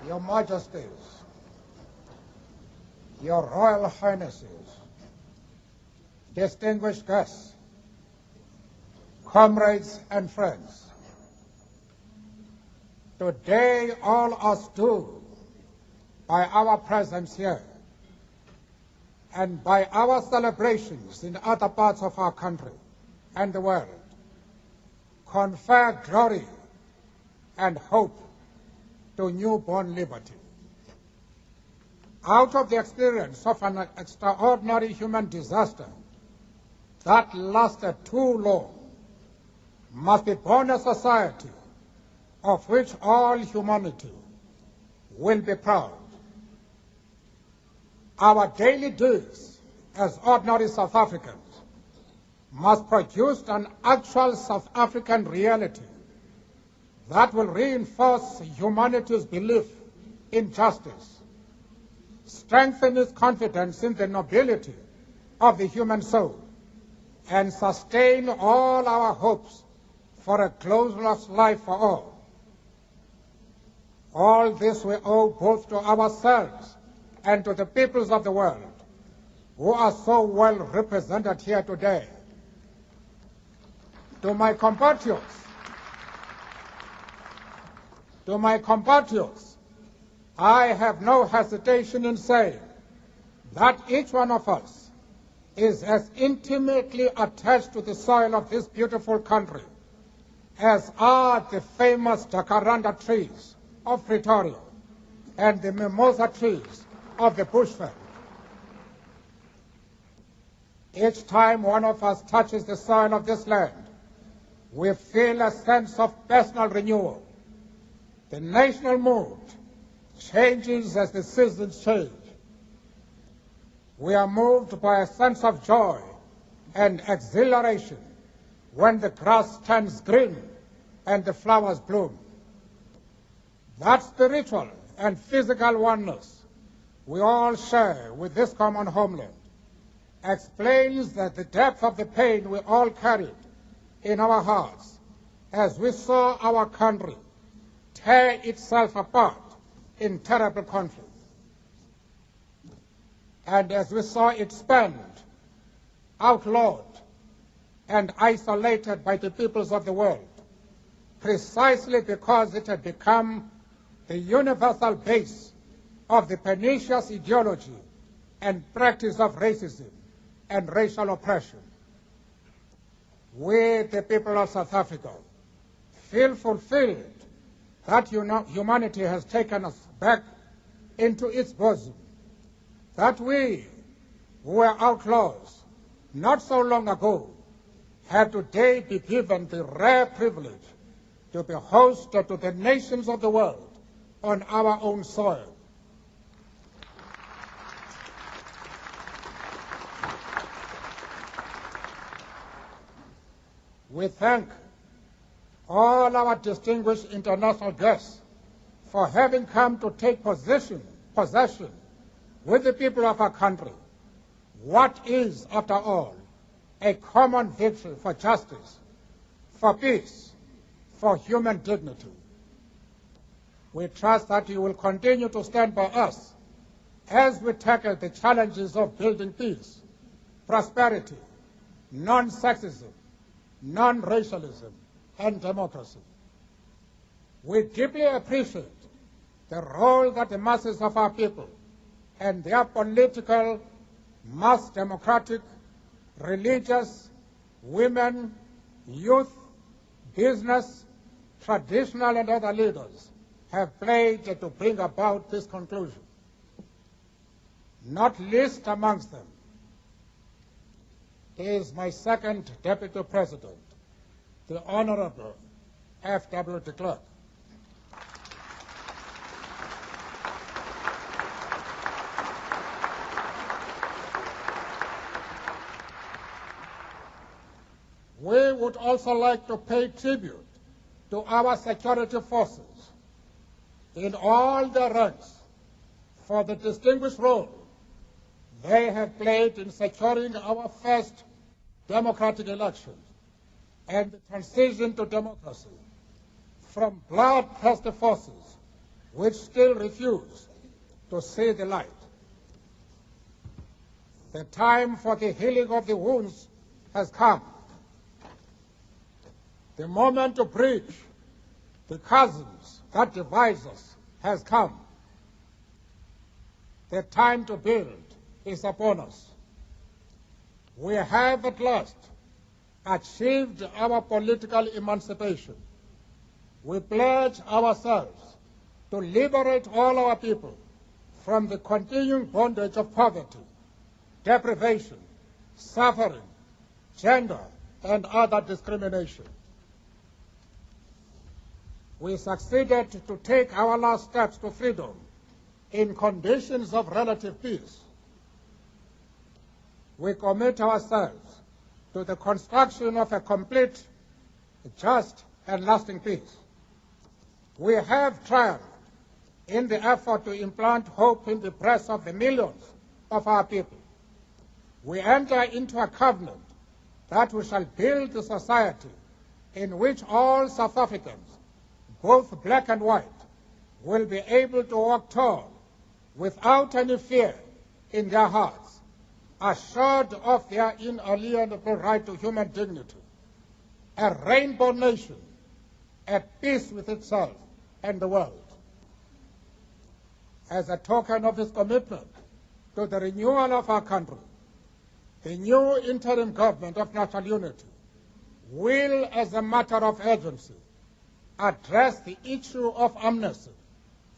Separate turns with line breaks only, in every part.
Your Majesties, Your Royal Highnesses, distinguished guests, comrades and friends, today all us do, by our presence here and by our celebrations in other parts of our country and the world, confer glory and hope to newborn liberty. Out of the experience of an extraordinary human disaster that lasted too long, must be born a society of which all humanity will be proud. Our daily deeds as ordinary South Africans must produce an actual South African reality that will reinforce humanity's belief in justice, strengthen its confidence in the nobility of the human soul, and sustain all our hopes for a glorious life for all. All this we owe both to ourselves and to the peoples of the world who are so well represented here today. To my compatriots, I have no hesitation in saying that each one of us is as intimately attached to the soil of this beautiful country as are the famous jacaranda trees of Pretoria and the mimosa trees of the bushveld. Each time one of us touches the soil of this land, we feel a sense of personal renewal. The national mood changes as the seasons change. We are moved by a sense of joy and exhilaration when the grass turns green and the flowers bloom. That spiritual and physical oneness we all share with this common homeland explains that the depth of the pain we all carried in our hearts as we saw our country tear itself apart in terrible conflict, and as we saw it spent, outlawed, and isolated by the peoples of the world, precisely because it had become the universal base of the pernicious ideology and practice of racism and racial oppression. We, the people of South Africa, feel fulfilled that humanity has taken us back into its bosom, that we, who were outlaws not so long ago, have today been given the rare privilege to be host to the nations of the world on our own soil. We thank all our distinguished international guests for having come to take possession with the people of our country what is, after all, a common victory for justice, for peace, for human dignity. We trust that you will continue to stand by us as we tackle the challenges of building peace, prosperity, non-sexism, non-racialism, and democracy. We deeply appreciate the role that the masses of our people and their political, mass democratic, religious, women, youth, business, traditional and other leaders have played to bring about this conclusion. Not least amongst them is my second Deputy President, the Honorable F.W. de Klerk. We would also like to pay tribute to our security forces in all their ranks for the distinguished role they have played in securing our first democratic elections and the transition to democracy from bloodthirsty forces which still refuse to see the light. The time for the healing of the wounds has come. The moment to bridge the chasms that divide us has come. The time to build is upon us. We have at last achieved our political emancipation. We pledge ourselves to liberate all our people from the continuing bondage of poverty, deprivation, suffering, gender, and other discrimination. We succeeded to take our last steps to freedom in conditions of relative peace. We commit ourselves to the construction of a complete, just, and lasting peace. We have triumphed in the effort to implant hope in the breasts of the millions of our people. We enter into a covenant that we shall build a society in which all South Africans, both black and white, will be able to walk tall without any fear in their hearts, assured of their inalienable right to human dignity, a rainbow nation at peace with itself and the world. As a token of its commitment to the renewal of our country, the new interim government of national unity will, as a matter of urgency, address the issue of amnesty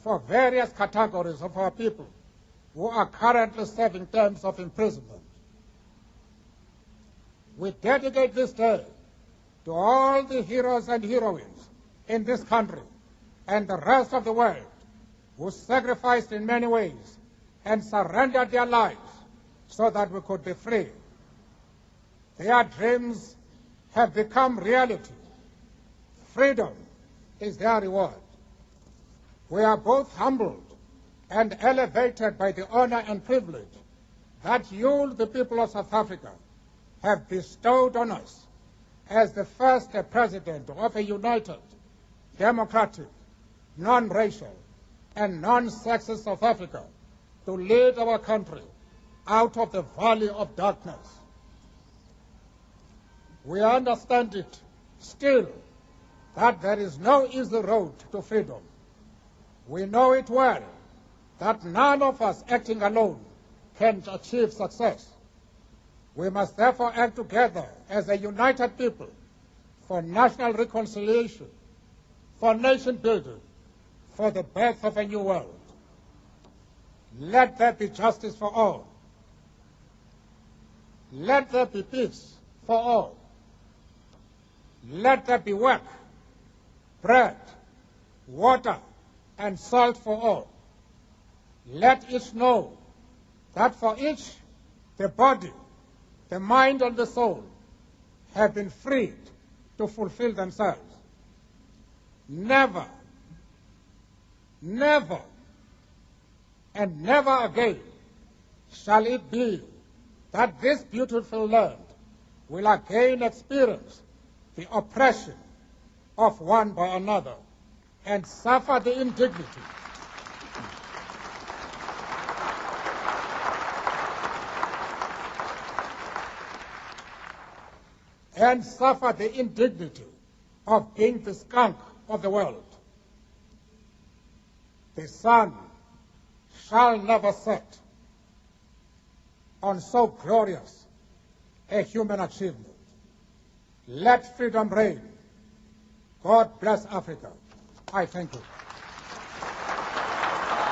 for various categories of our people who are currently serving terms of imprisonment. We dedicate this day to all the heroes and heroines in this country and the rest of the world who sacrificed in many ways and surrendered their lives so that we could be free. Their dreams have become reality. Freedom is their reward. We are both humbled and elevated by the honor and privilege that you, the people of South Africa, have bestowed on us as the first president of a united, democratic, non-racial, and non-sexist South Africa to lead our country out of the valley of darkness. We understand it still that there is no easy road to freedom. We know it well that none of us acting alone can achieve success. We must therefore act together as a united people for national reconciliation, for nation building, for the birth of a new world. Let there be justice for all. Let there be peace for all. Let there be work, bread, water, and salt for all. Let each know that for each, the body, the mind, and the soul have been freed to fulfill themselves. Never, never, and never again shall it be that this beautiful land will again experience the oppression of one by another and suffer the indignity of being the skunk of the world. The sun shall never set on so glorious a human achievement. Let freedom reign. God bless Africa. I thank you.